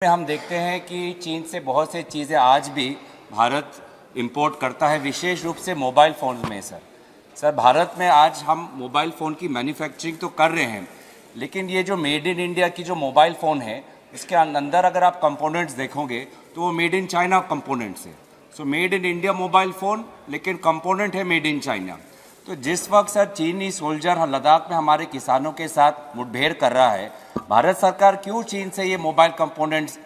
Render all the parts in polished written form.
में हम देखते हैं कि चीन से बहुत सी चीज़ें आज भी भारत इंपोर्ट करता है, विशेष रूप से मोबाइल फ़ोन में। सर भारत में आज हम मोबाइल फ़ोन की मैन्युफैक्चरिंग तो कर रहे हैं, लेकिन ये जो मेड इन इंडिया की जो मोबाइल फ़ोन है, इसके अंदर अगर आप कंपोनेंट्स देखोगे तो वो मेड इन चाइना कंपोनेंट्स है। So made in India mobile phone, लेकिन कंपोनेंट है मेड इन चाइना। तो जिस वक्त सर चीनी सोल्जर लद्दाख में हमारे किसानों के साथ मुठभेड़ कर रहा है, भारत सरकार क्यों चीन से ये मोबाइल कंपोनेंट्स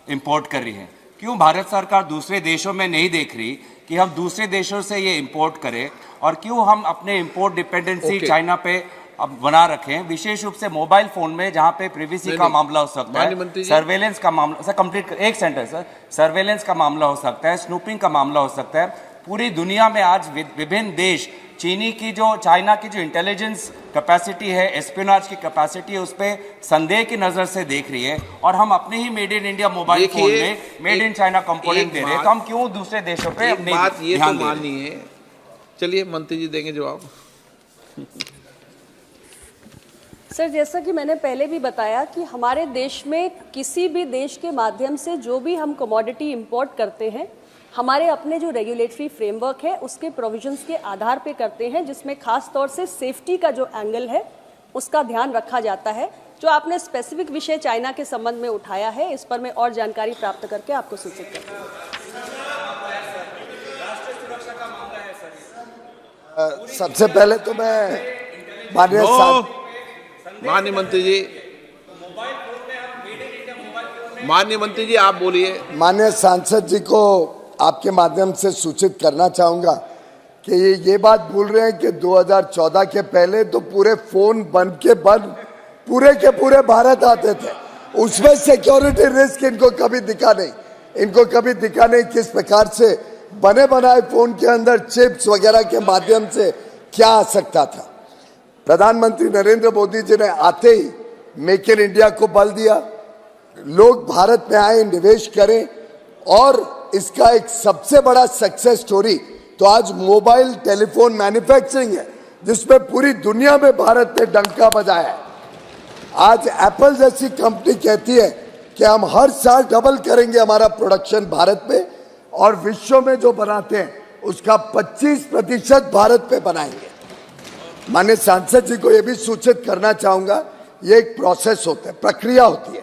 इंपोर्ट कर रही है? क्यों भारत सरकार दूसरे देशों में नहीं देख रही कि हम दूसरे देशों से ये इंपोर्ट करें, और क्यों हम अपने इंपोर्ट डिपेंडेंसी चाइना पे अब बना रखे हैं, विशेष रूप से मोबाइल फोन में, जहां पे प्रिवेसी का मामला हो सकता है, सर्वेलेंस का मामला, सर कंप्लीट एक सेंटेंस सर, सर्वेलेंस का मामला हो सकता है, स्नूपिंग का मामला हो सकता है। पूरी दुनिया में आज विभिन्न देश चाइना की जो इंटेलिजेंस कैपेसिटी है, एस्पियोनाज की कैपेसिटी है, उस पर संदेह की नजर से देख रही है, और हम अपने he made in India mobile phone में मेड इन चाइना कंपोनेंट दे रहे हैं, तो हम क्यों दूसरे देशों पे अपने बात ये तो माननी है। चलिए मंत्री जी देंगे जवाब। सर, जैसा कि मैंने पहले भी बताया कि हमारे देश में किसी भी देश के माध्यम से जो भी हम कमोडिटी इंपोर्ट करते हैं, हमारे अपने जो रेगुलेटरी फ्रेमवर्क है उसके प्रोविजंस के आधार पे करते हैं, जिसमें खास तौर से सेफ्टी का जो एंगल है उसका ध्यान रखा जाता है। जो आपने स्पेसिफिक विषय चाइना के संबंध में उठाया है, इस पर मैं और जानकारी प्राप्त करके आपको सूचित करूँगा। सबसे पहले तो मैं माननीय मंत्री जी आप बोलिए। माननीय सांसद जी को आपके माध्यम से सूचित करना चाहूंगा कि ये बात भूल रहे हैं कि 2014 के पहले तो पूरे फोन बंद के बंद पूरे के पूरे भारत आते थे, उसमें सिक्योरिटी रिस्क इनको कभी दिखा नहीं, किस प्रकार से बने बनाए फोन के अंदर चिप्स वगैरह के माध्यम से क्या आ सकता था। प्रधानमंत्री नरेंद्र मोदी जी ने आते ही मेक इन इंडिया को बल दिया, लोग भारत में आए, निवेश करें, और इसका एक सबसे बड़ा सक्सेस स्टोरी तो आज मोबाइल टेलीफोन मैन्युफैक्चरिंग है, जिसमें पूरी दुनिया में भारत ने डंका बजाया है। आज एप्पल जैसी कंपनी कहती है कि हम हर साल डबल करेंगे हमारा प्रोडक्शन भारत में, और विश्व में जो बनाते हैं उसका 25% भारत पे बनाएंगे। माननीय सांसद जी को यह भी सूचित करना चाहूंगा, ये एक प्रोसेस होता है, प्रक्रिया होती है।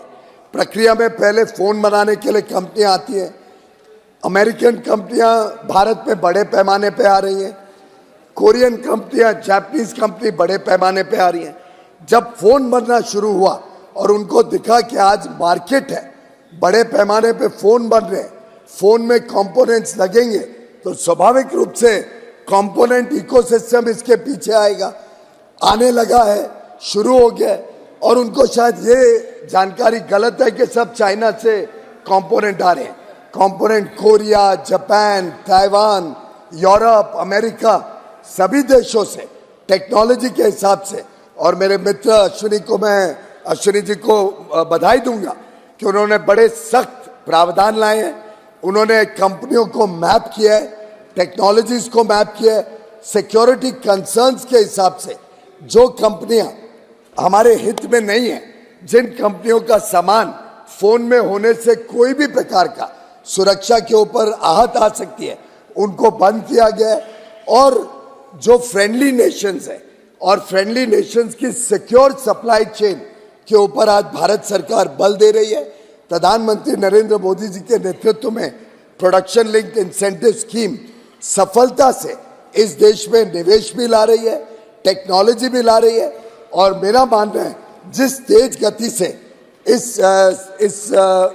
प्रक्रिया में पहले फोन बनाने के लिए कंपनियां आती हैं, अमेरिकन कंपनियां भारत में बड़े पैमाने पे आ रही हैं, कोरियन कंपनियां, जापानीज कंपनी बड़े पैमाने पे आ रही हैं। जब फोन बनना शुरू हुआ और उनको दिखा कि आज मार्केट है, बड़े पैमाने पे फोन बन रहे हैं, फोन में कंपोनेंट्स लगेंगे, तो स्वाभाविक रूप से कंपोनेंट इकोसिस्टम इसके पीछे आने लगा है, शुरू हो गया। और उनको शायद ये जानकारी गलत है कि सब चाइना से कंपोनेंट आ रहे हैं। Component Korea, Japan, Taiwan, Europe, America, सभी देशों से टेक्नोलॉजी के हिसाब से। और मेरे मित्र अश्विनी जी को बधाई दूंगा कि उन्होंने बड़े सख्त प्रावधान लाए हैं। उन्होंने कंपनियों को मैप किया है, टेक्नोलॉजीज को मैप किया है, सिक्योरिटी कंसर्न्स के हिसाब से जो कंपनियां हमारे हित में नहीं है, जिन कंपनियों का सामान फोन में होने से कोई भी प्रकार का सुरक्षा के ऊपर आहत आ सकती है, उनको बंद किया गया है। और जो फ्रेंडली नेशंस है और फ्रेंडली नेशंस की सिक्योर सप्लाई चेन के ऊपर आज भारत सरकार बल दे रही है। प्रधानमंत्री नरेंद्र मोदी जी के नेतृत्व में प्रोडक्शन लिंक्ड इंसेंटिव स्कीम सफलता से इस देश में निवेश भी ला रही है, टेक्नोलॉजी भी ला रही है। और मेरा मानना है जिस तेज गति से इस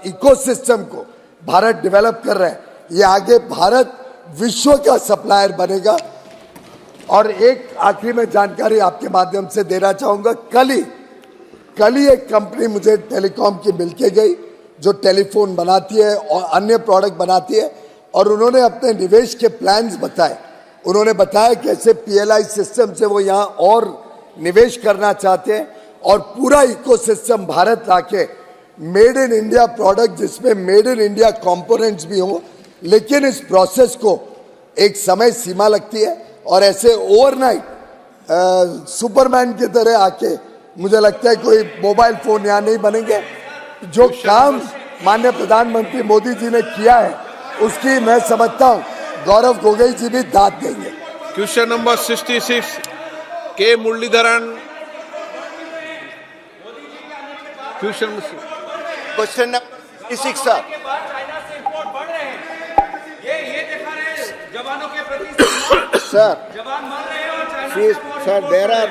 इकोसिस्टम को भारत डेवलप कर रहा है, ये आगे भारत विश्व का सप्लायर बनेगा। और एक आखिरी में जानकारी आपके माध्यम से देना चाहूंगा, कल ही एक कंपनी मुझे टेलीकॉम की मिलके गई जो टेलीफोन बनाती है और अन्य प्रोडक्ट बनाती है, और उन्होंने अपने निवेश के प्लान्स बताए। उन्होंने बताया कैसे पीएलआई सिस्टम से वो यहाँ और निवेश करना चाहते हैं, और पूरा इकोसिस्टम भारत लाके मेड इन इंडिया प्रोडक्ट, जिसमें मेड इन इंडिया कंपोनेंट्स भी हो, लेकिन इस प्रोसेस को एक समय सीमा लगती है। और ऐसे ओवरनाइट सुपरमैन की तरह आके मुझे लगता है कोई मोबाइल फोन यहाँ नहीं बनेंगे। जो काम माननीय प्रधानमंत्री मोदी जी ने किया है उसकी मैं समझता हूँ गौरव गोगोई जी भी दाद देंगे। क्वेश्चन नंबर 66 के मुरलीधरन। Question number 66 sir. ये दिखा रहे हैं जवानों के प्रति Sir, जवान मर रहे हैं और चाइना sir, there are